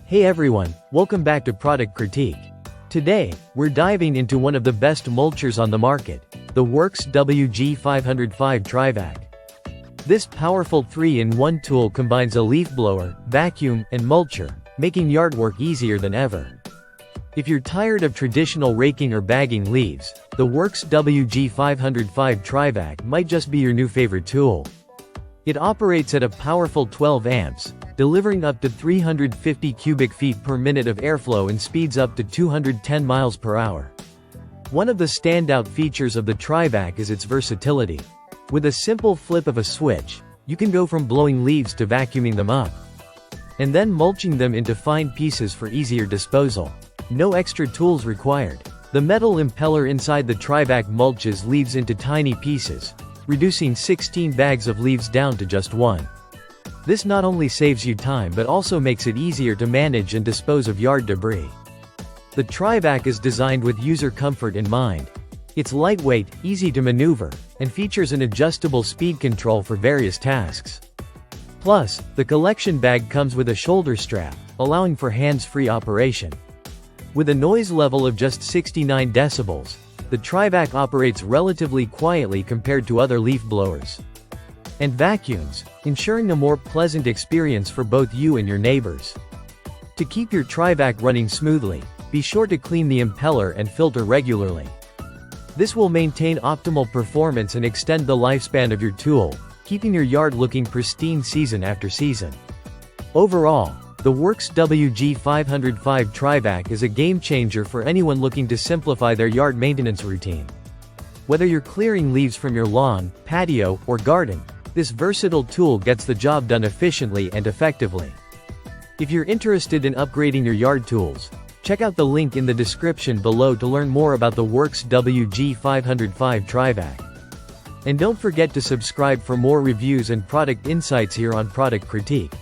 Hey everyone, welcome back to Product Critique. Today, we're diving into one of the best mulchers on the market, the WORX WG505 TRIVAC. This powerful 3-in-1 tool combines a leaf blower, vacuum, and mulcher, making yard work easier than ever. If you're tired of traditional raking or bagging leaves, the WORX WG505 TRIVAC might just be your new favorite tool. It operates at a powerful 12 amps, delivering up to 350 cubic feet per minute of airflow and speeds up to 210 miles per hour. One of the standout features of the TRIVAC is its versatility. With a simple flip of a switch, you can go from blowing leaves to vacuuming them up, and then mulching them into fine pieces for easier disposal. No extra tools required. The metal impeller inside the TRIVAC mulches leaves into tiny pieces, reducing 16 bags of leaves down to just one. This not only saves you time but also makes it easier to manage and dispose of yard debris. The TRIVAC is designed with user comfort in mind. It's lightweight, easy to maneuver, and features an adjustable speed control for various tasks. Plus, the collection bag comes with a shoulder strap, allowing for hands-free operation. With a noise level of just 69 decibels, the TRIVAC operates relatively quietly compared to other leaf blowers and vacuums, ensuring a more pleasant experience for both you and your neighbors. To keep your TRIVAC running smoothly, be sure to clean the impeller and filter regularly. This will maintain optimal performance and extend the lifespan of your tool, keeping your yard looking pristine season after season. Overall, the WORX WG505 TRIVAC is a game-changer for anyone looking to simplify their yard maintenance routine. Whether you're clearing leaves from your lawn, patio, or garden, this versatile tool gets the job done efficiently and effectively. If you're interested in upgrading your yard tools, check out the link in the description below to learn more about the WORX WG505 TRIVAC. And don't forget to subscribe for more reviews and product insights here on Product Critique.